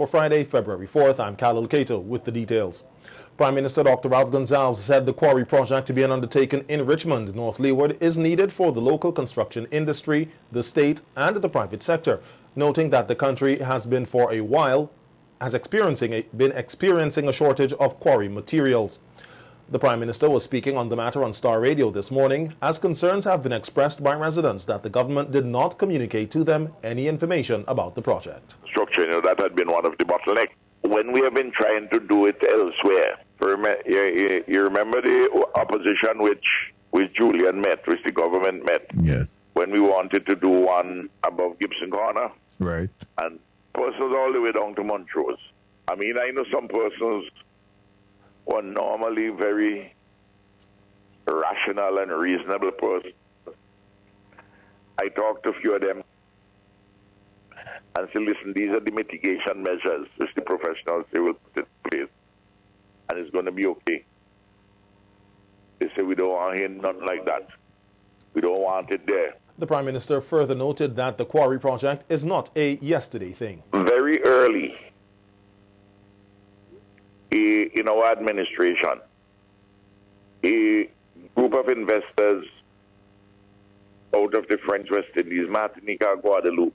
For Friday, February 4th, I'm Khalil Cato with the details. Prime Minister Dr. Ralph Gonsalves said the quarry project to be undertaken in Richmond, North Leeward, is needed for the local construction industry, the state, and the private sector, noting that the country has been for a while experiencing a shortage of quarry materials. The Prime Minister was speaking on the matter on Star Radio this morning, as concerns have been expressed by residents that the government did not communicate to them any information about the project. Structure, that had been one of the bottlenecks. When we have been trying to do it elsewhere, you remember the opposition which Julian met, which the government met? Yes. When we wanted to do one above Gibson Corner. Right. And persons all the way down to Montrose. I mean, I know some persons were normally very rational and reasonable persons. I talked to a few of them and said, listen, these are the mitigation measures which the professionals say will put in place, and it's going to be okay. They say, we don't want to hear nothing like that. We don't want it there. The Prime Minister further noted that the quarry project is not a yesterday thing. Very early in our administration, a group of investors out of the French West Indies, Martinique, Guadeloupe,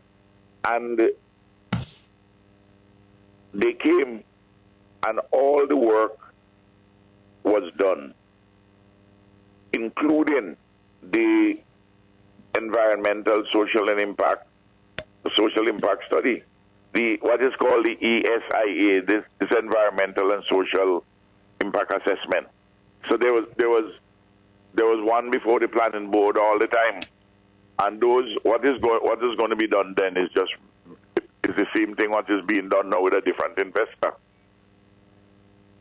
and they came and all the work was done, including the environmental, social impact study, what is called the ESIA, this environmental and social impact assessment. So there was one before the planning board all the time, and what is going to be done then is the same thing what is being done now with a different investor.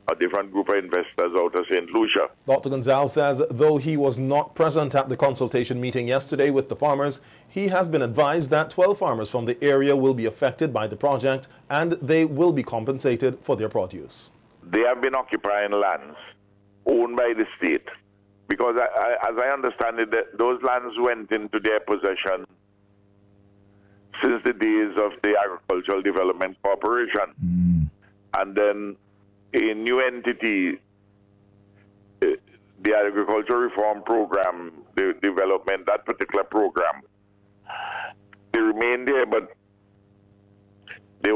A different group of investors out of St. Lucia. Dr. Gonsalves says though he was not present at the consultation meeting yesterday with the farmers, he has been advised that 12 farmers from the area will be affected by the project and they will be compensated for their produce. They have been occupying lands owned by the state because as I understand it, those lands went into their possession since the days of the Agricultural Development Corporation. And then a new entity, the Agricultural Reform Program, the development, that particular program, they remained there, but they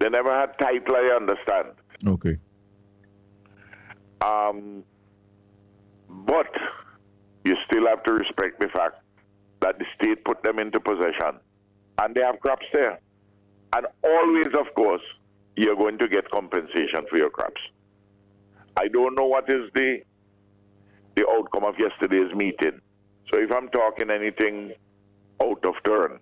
never had title, I understand. Okay. But you still have to respect the fact that the state put them into possession, and they have crops there. And always, of course, you're going to get compensation for your crops. I don't know what is the outcome of yesterday's meeting. So if I'm talking anything out of turn,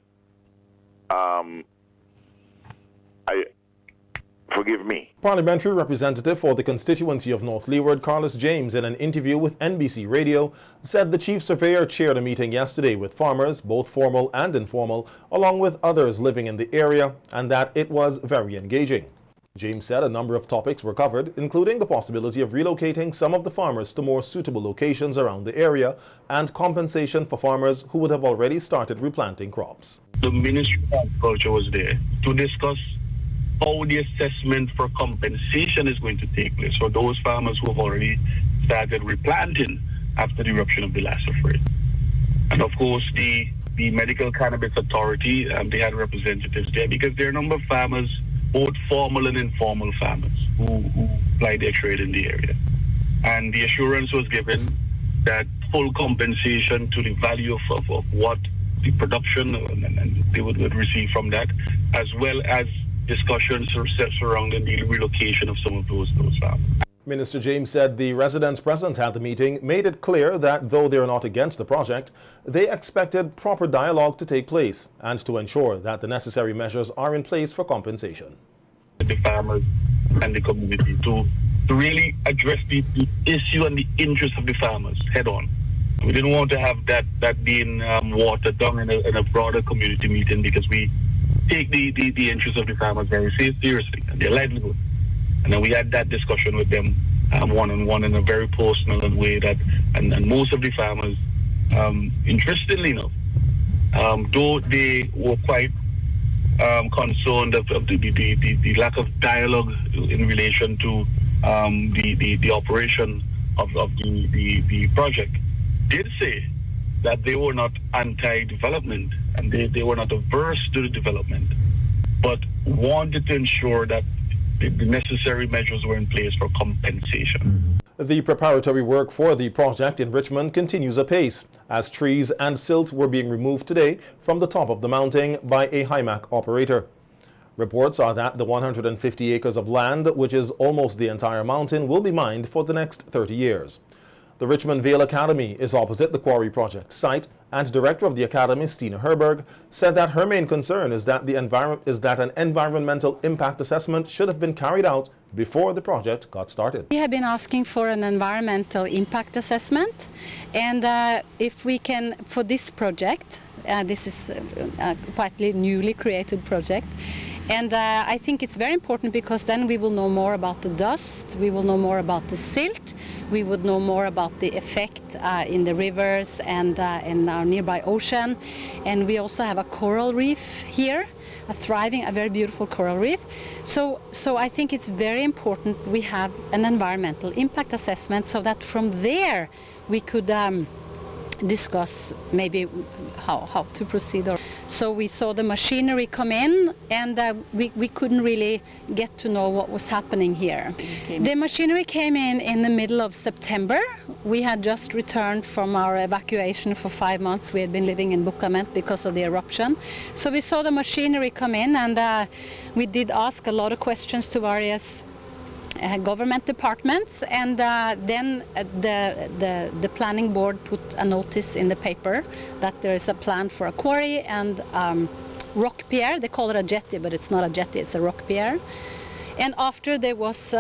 forgive me. Parliamentary representative for the constituency of North Leeward, Carlos James, in an interview with NBC Radio, said the chief surveyor chaired a meeting yesterday with farmers, both formal and informal, along with others living in the area, and that it was very engaging. James said a number of topics were covered, including the possibility of relocating some of the farmers to more suitable locations around the area and compensation for farmers who would have already started replanting crops. The Ministry of Agriculture was there to discuss how the assessment for compensation is going to take place for those farmers who have already started replanting after the eruption of the last fray. And of course, the Medical Cannabis Authority, they had representatives there because there are a number of farmers, both formal and informal farmers who ply their trade in the area. And the assurance was given that full compensation to the value of what the production and they would receive from that, as well as discussions surrounding the relocation of some of those farmers. Minister James said the residents present at the meeting made it clear that though they are not against the project, they expected proper dialogue to take place and to ensure that the necessary measures are in place for compensation. The farmers and the community to really address the issue and the interest of the farmers head on. We didn't want to have that being watered down in a broader community meeting because we take the interest of the farmers very seriously and their livelihood. And then we had that discussion with them one-on-one in a very personal way and most of the farmers, interestingly enough, though they were quite concerned of the lack of dialogue in relation to the operation of the project, did say that they were not anti-development and they were not averse to the development, but wanted to ensure that the necessary measures were in place for compensation. The preparatory work for the project in Richmond continues apace, as trees and silt were being removed today from the top of the mountain by a HIMAC operator. Reports are that the 150 acres of land, which is almost the entire mountain, will be mined for the next 30 years. The Richmond Vale Academy is opposite the quarry project site, and director of the academy, Stina Herberg, said that her main concern is that an environmental impact assessment should have been carried out before the project got started. We have been asking for an environmental impact assessment, and if we can, for this project, this is a quite newly created project, and I think it's very important because then we will know more about the dust, we will know more about the silt, we would know more about the effect in the rivers and in our nearby ocean, and we also have a coral reef here, a very beautiful coral reef. So I think it's very important we have an environmental impact assessment so that from there we could discuss maybe how to proceed. So we saw the machinery come in, and we couldn't really get to know what was happening here. The machinery came in the middle of September. We had just returned from our evacuation for 5 months. We had been living in Bucament because of the eruption. So we saw the machinery come in, and we did ask a lot of questions to various government departments, and then the planning board put a notice in the paper that there is a plan for a quarry and rock pier. They call it a jetty, but it's not a jetty, it's a rock pier. And after there was,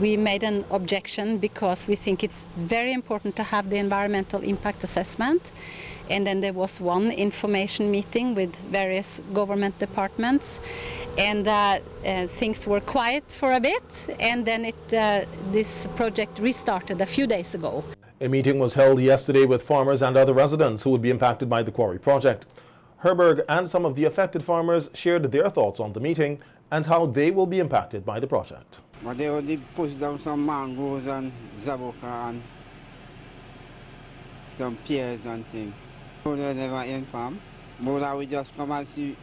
we made an objection because we think it's very important to have the environmental impact assessment. And then there was one information meeting with various government departments, and things were quiet for a bit, and then this project restarted a few days ago. A meeting was held yesterday with farmers and other residents who would be impacted by the quarry project. Herberg and some of the affected farmers shared their thoughts on the meeting and how they will be impacted by the project. But they already pushed down some mangroves and zabuka and some pears and things. So they never inform. But we just come and see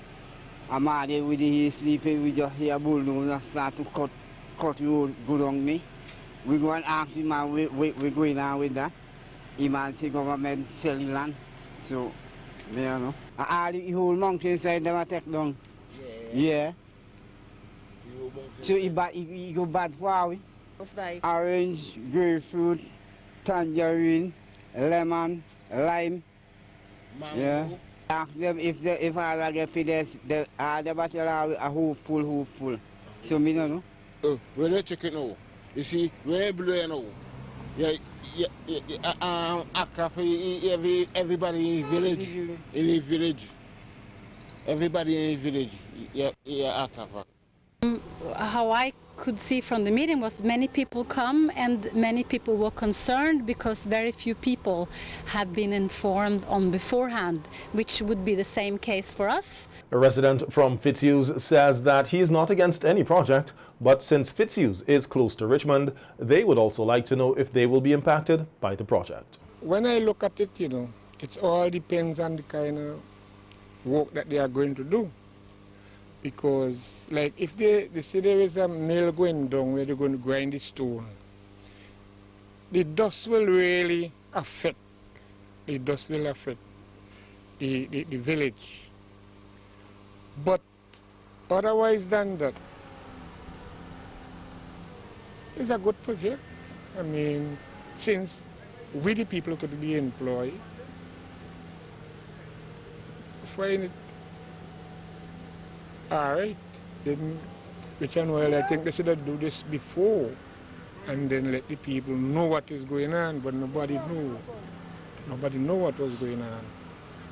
a man there with the sleeping, we just hear bulldozer start to cut road go down me. We go and ask the man, we going on with that. The man say government selling land. So, you know. All the whole mountainside never take down. Yeah. So it go bad for we. Orange, grapefruit, tangerine, lemon, lime. Mango. Yeah. Ask them if I get paid the battle a hoop full. So me no know. When they check it now, you see, when they blow it now, everybody in the village, everybody in the village, How I could see from the meeting was many people come and many people were concerned because very few people have been informed on beforehand, which would be the same case for us. A resident from Fitzhughes says that he is not against any project, but since Fitzhughes is close to Richmond, they would also like to know if they will be impacted by the project. When I look at it, you know, it all depends on the kind of work that they are going to do. Because, like, if they say there is a mill going down where they're going to grind the stone, the dust will really affect, the village. But otherwise than that, it's a good project. I mean, since we the people could be employed, find it all right. Then, Richmond Oil, I think they should have do this before and then let the people know what is going on, but nobody knew. Nobody know what was going on.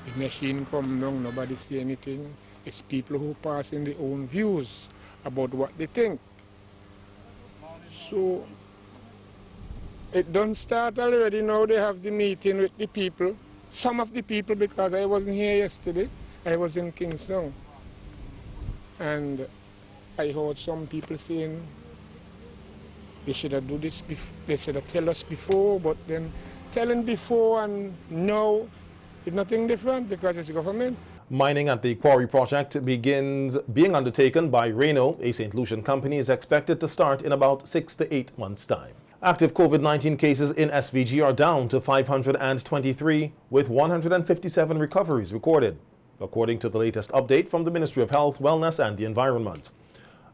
The machine come down, nobody see anything. It's people who pass in their own views about what they think. So, it don't start already. Now they have the meeting with the people. Some of the people, because I wasn't here yesterday, I was in Kingston. And I heard some people saying they should have do this, they should have tell us before, but then telling before and now is nothing different because it's government. Mining at the quarry project begins being undertaken by Reno, a St. Lucian company, is expected to start in about 6 to 8 months' time. Active COVID-19 cases in SVG are down to 523, with 157 recoveries recorded, according to the latest update from the Ministry of Health, Wellness and the Environment.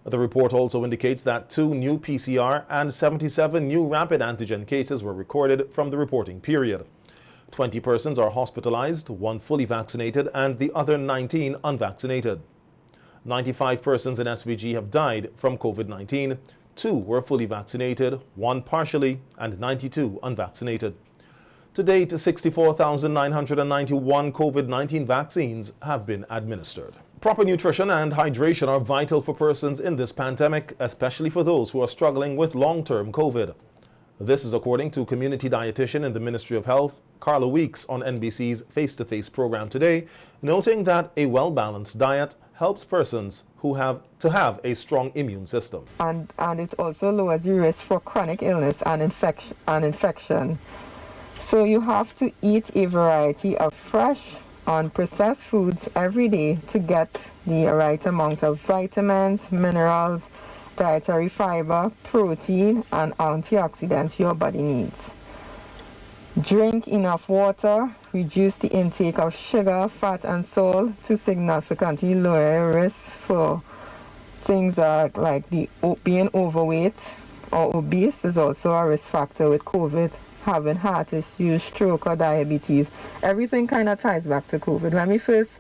The report also indicates that 2 new PCR and 77 new rapid antigen cases were recorded from the reporting period. 20 persons are hospitalized, 1 fully vaccinated and the other 19 unvaccinated. 95 persons in SVG have died from COVID-19. 2 were fully vaccinated, 1 partially, and 92 unvaccinated. To date, 64,991 COVID-19 vaccines have been administered. Proper nutrition and hydration are vital for persons in this pandemic, especially for those who are struggling with long-term COVID. This is according to community dietitian in the Ministry of Health, Carla Weeks, on NBC's Face-to-Face program today, noting that a well-balanced diet helps persons who have a strong immune system. And it also lowers the risk for chronic illness and infection. So you have to eat a variety of fresh, unprocessed foods every day to get the right amount of vitamins, minerals, dietary fiber, protein, and antioxidants your body needs. Drink enough water, reduce the intake of sugar, fat, and salt to significantly lower your risk for things like being overweight or obese is also a risk factor with COVID. Having heart issues, stroke, or diabetes. Everything kind of ties back to COVID. Let me first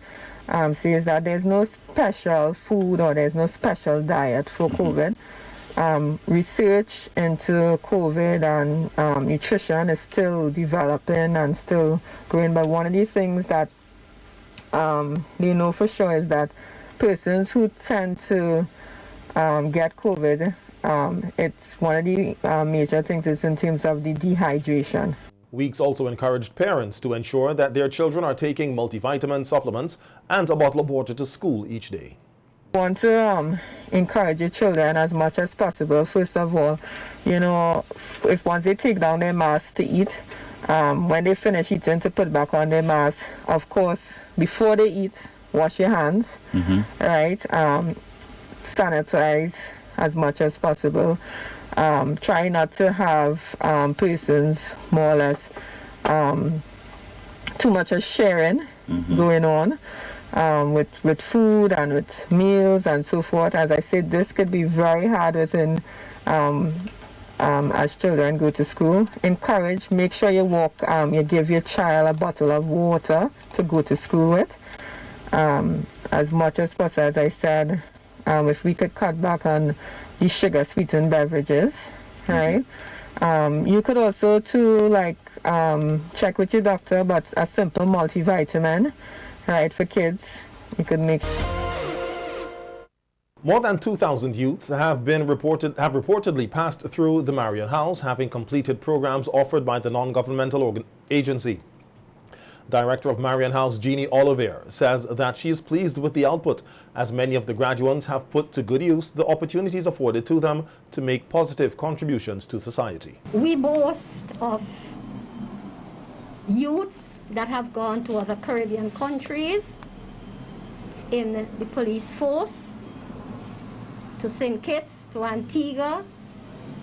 say is that there's no special food or there's no special diet for COVID. Research into COVID and nutrition is still developing and still growing, but one of the things that they know for sure is that persons who tend to get COVID, it's one of the major things is in terms of the dehydration. Weeks also encouraged parents to ensure that their children are taking multivitamin supplements and a bottle of water to school each day. I want to encourage your children as much as possible. First of all, you know, if once they take down their mask to eat, when they finish eating, to put back on their mask. Of course, before they eat, wash your hands, right? Sanitize as much as possible. Try not to have persons more or less too much of sharing going on with food and with meals and so forth. As I said, this could be very hard within as children go to school. Encourage, make sure you you give your child a bottle of water to go to school with. As much as possible, as I said, if we could cut back on the sugar sweetened beverages, right? You could also check with your doctor about a simple multivitamin, right, for kids. You could make. More than 2,000 youths have reportedly passed through the Marion House, having completed programs offered by the non-governmental agency. Director of Marion House, Jeannie Oliver, says that she is pleased with the output, as many of the graduates have put to good use the opportunities afforded to them to make positive contributions to society. We boast of youths that have gone to other Caribbean countries in the police force, to St. Kitts, to Antigua,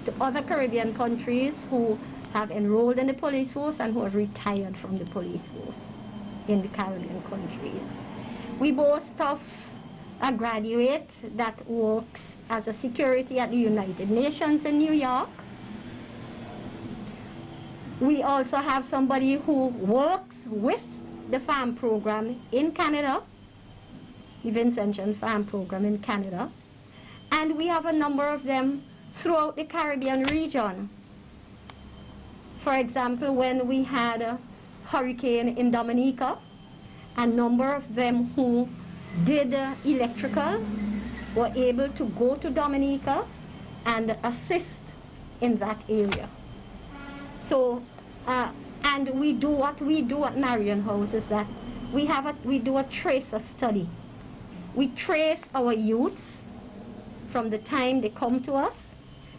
to other Caribbean countries who have enrolled in the police force and who have retired from the police force in the Caribbean countries. We boast of a graduate that works as a security at the United Nations in New York. We also have somebody who works with the farm program in Canada, the Vincentian Farm Program in Canada. And we have a number of them throughout the Caribbean region. For example, when we had a hurricane in Dominica, a number of them who did electrical were able to go to Dominica and assist in that area. So, and we do what we do at Marion House is that we do a tracer study. We trace our youths from the time they come to us.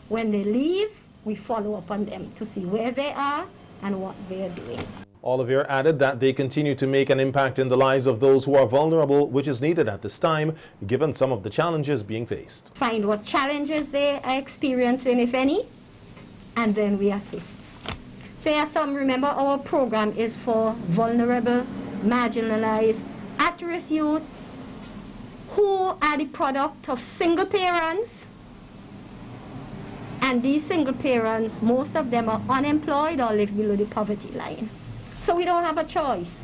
When they leave, we follow up on them to see where they are and what they are doing. Olivier added that they continue to make an impact in the lives of those who are vulnerable, which is needed at this time, given some of the challenges being faced. Find what challenges they are experiencing, if any, and then we assist. There are some, remember, our program is for vulnerable, marginalized, at-risk youth who are the product of single parents. And these single parents, most of them are unemployed or live below the poverty line. So we don't have a choice.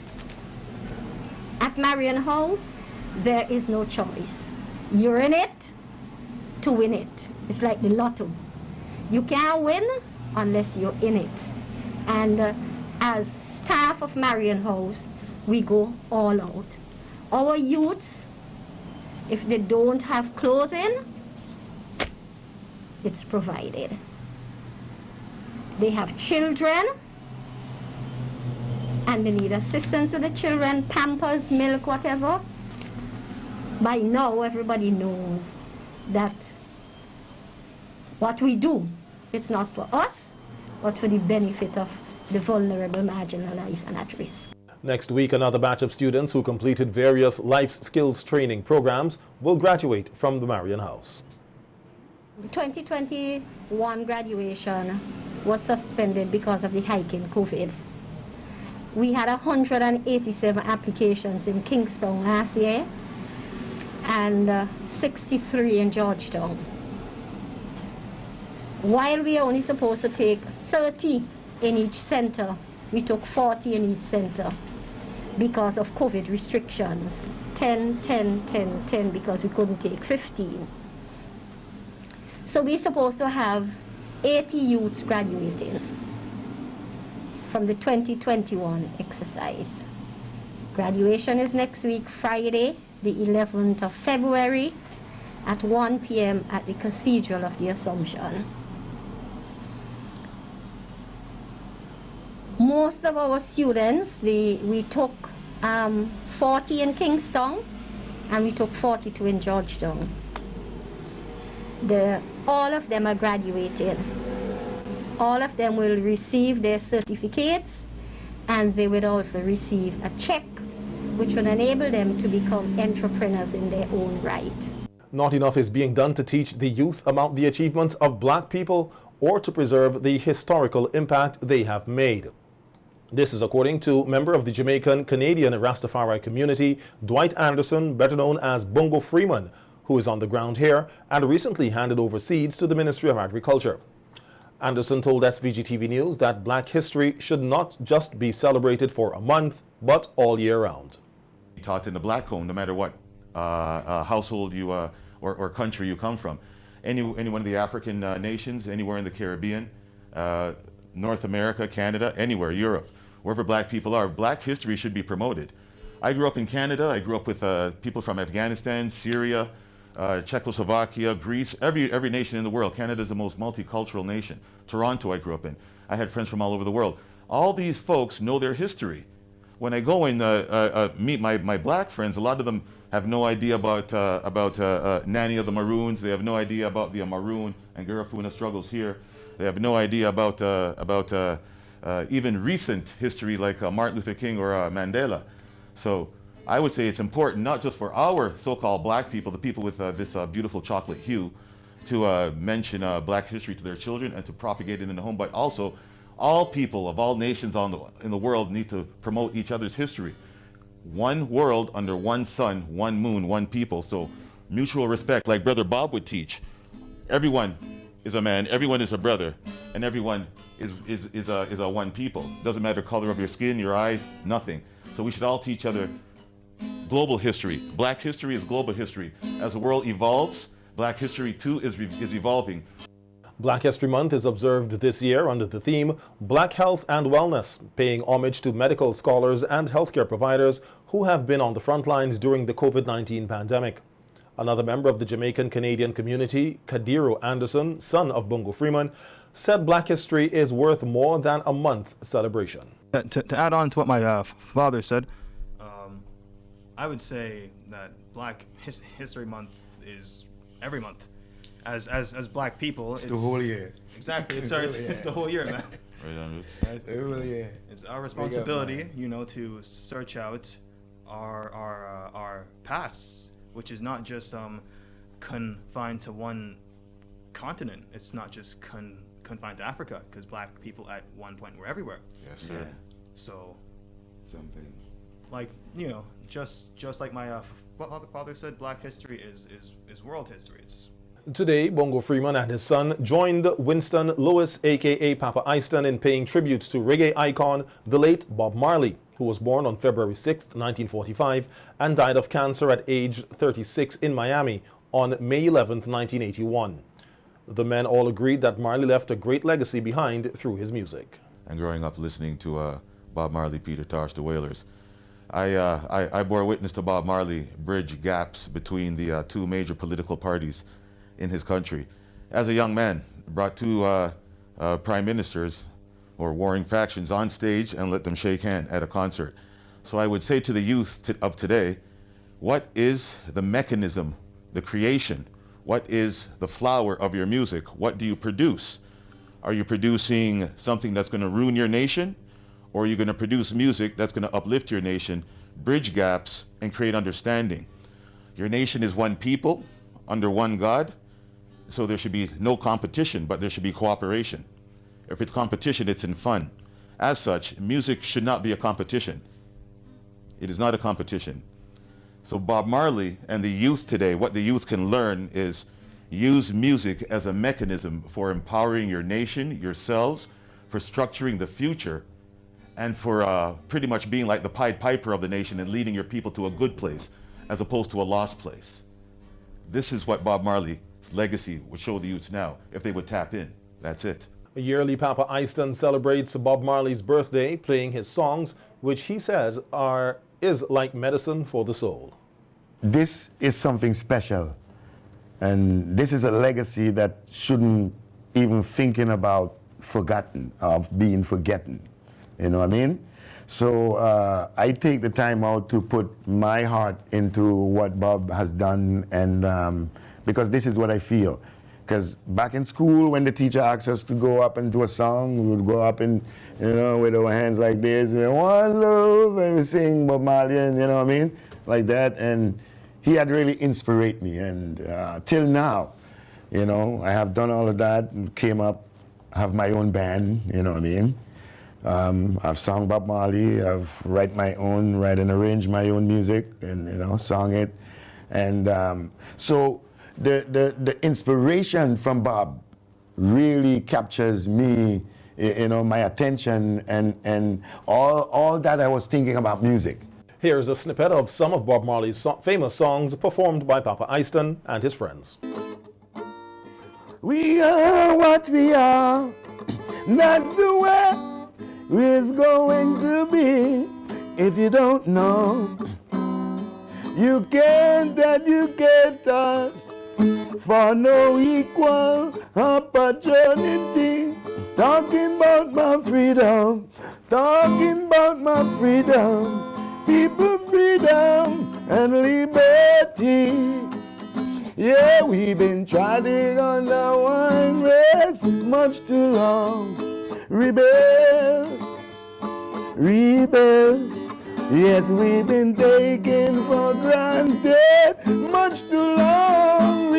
At Marion House, there is no choice. You're in it to win it. It's like the lotto. You can't win unless you're in it. And as staff of Marion House, we go all out. Our youths, if they don't have clothing, it's provided. They have children, and they need assistance with the children, Pampers, milk, whatever. By now, everybody knows that what we do, it's not for us, but for the benefit of the vulnerable, marginalized, and at risk. Next week, another batch of students who completed various life skills training programs will graduate from the Marion House. 2021 graduation was suspended because of the hike in COVID. We had 187 applications in Kingston last year and 63 in Georgetown. While we are only supposed to take 30 in each center, we took 40 in each center because of COVID restrictions. 10, 10, 10, 10 because we couldn't take 15. So we're supposed to have 80 youths graduating from the 2021 exercise. Graduation is next week, Friday, the 11th of February at 1 p.m. at the Cathedral of the Assumption. Most of our students, we took 40 in Kingston and we took 42 in Georgetown. All of them are graduating. All of them will receive their certificates, and they will also receive a check which will enable them to become entrepreneurs in their own right. Not enough is being done to teach the youth about the achievements of black people or to preserve the historical impact they have made. This is according to member of the Jamaican Canadian Rastafari community, Dwight Anderson, better known as Bongo Freeman, who is on the ground here and recently handed over seeds to the Ministry of Agriculture. Anderson told SVG-TV News that black history should not just be celebrated for a month, but all year round. Taught in the black home, no matter what household you or country you come from. Any one of the African nations, anywhere in the Caribbean, North America, Canada, anywhere, Europe, wherever black people are, black history should be promoted. I grew up in Canada. I grew up with people from Afghanistan, Syria, Czechoslovakia, Greece, every nation in the world. Canada is the most multicultural nation. Toronto I grew up in. I had friends from all over the world. All these folks know their history. When I go and meet my black friends, a lot of them have no idea about Nanny of the Maroons. They have no idea about the Maroon and Garifuna struggles here. They have no idea about even recent history like Martin Luther King or Mandela. So I would say it's important not just for our so-called black people, the people with this beautiful chocolate hue, to mention black history to their children and to propagate it in the home, but also all people of all nations in the world need to promote each other's history. One world under one sun, one moon, one people. So mutual respect, like Brother Bob would teach. Everyone is a man, everyone is a brother, and everyone is a one people. Doesn't matter the color of your skin, your eyes, nothing. So we should all teach each other global history. Black history is global history. As the world evolves, black history too is evolving. Black History Month is observed this year under the theme Black Health and Wellness, paying homage to medical scholars and healthcare providers who have been on the front lines during the COVID-19 pandemic. Another member of the Jamaican Canadian community, Kadiro Anderson, son of Bongo Freeman, said Black history is worth more than a month celebration. To add on to what my father said, I would say that Black History Month is every month. As Black people, it's the whole year. Exactly. It's the whole year, man. Right on roots. It's our responsibility, you know, to search out our pasts, which is not just confined to one continent. It's not just confined to Africa, because Black people at one point were everywhere. Yes, sir. Yeah. So something like, you know, just like my father said, Black history is world history. It's Today, Bongo Freeman and his son joined Winston Lewis, aka Papa Easton, in paying tribute to reggae icon, the late Bob Marley, who was born on February 6, 1945, and died of cancer at age 36 in Miami on May 11, 1981. The men all agreed that Marley left a great legacy behind through his music. And growing up listening to Bob Marley, Peter Tosh, the Wailers, I bore witness to Bob Marley bridge gaps between the two major political parties in his country. As a young man, brought two prime ministers or warring factions on stage and let them shake hands at a concert. So I would say to the youth of today, what is the mechanism, the creation? What is the flower of your music? What do you produce? Are you producing something that's going to ruin your nation? Or are you going to produce music that's going to uplift your nation, bridge gaps, and create understanding? Your nation is one people under one God. So there should be no competition, but there should be cooperation. If it's competition, it's in fun. As such, music should not be a competition. It is not a competition. So Bob Marley and the youth today, what the youth can learn is use music as a mechanism for empowering your nation, yourselves, for structuring the future, and for pretty much being like the Pied Piper of the nation and leading your people to a good place, as opposed to a lost place. This is what Bob Marley's legacy would show the youths now, if they would tap in. That's it. Yearly, Papa Easton celebrates Bob Marley's birthday, playing his songs, which he says is like medicine for the soul. This is something special, and this is a legacy that shouldn't even thinking about forgotten, of being forgotten. You know what I mean? So I take the time out to put my heart into what Bob has done, and because this is what I feel. Because back in school, when the teacher asked us to go up and do a song, we would go up and, you know, with our hands like this, and one love, and we sing Bob Marley, and you know what I mean? Like that. And he had really inspired me. And till now, you know, I have done all of that, and came up, have my own band, you know what I mean? I've sung Bob Marley, I've write and arrange my own music, and, you know, sung it. And so the inspiration from Bob really captures me, you know, my attention, and all that I was thinking about music. Here's a snippet of some of Bob Marley's famous songs performed by Papa Easton and his friends. We are what we are, that's the way it's going to be. If you don't know, you can't educate us for no equal opportunity. Talking about my freedom, people freedom and liberty. Yeah, we've been trotting on the one race much too long. Rebel, yes, we've been taken for granted much too long.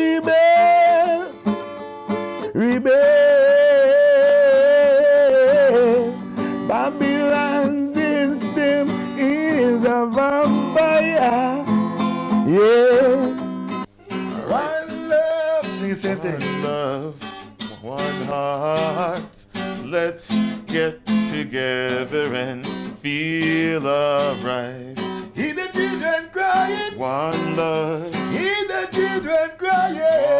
Rebel, Babylon system is a vampire. Yeah. One love, sing the same thing. One love, one heart. Let's get together and feel alright. Hear the children crying. One love. Hear the children crying.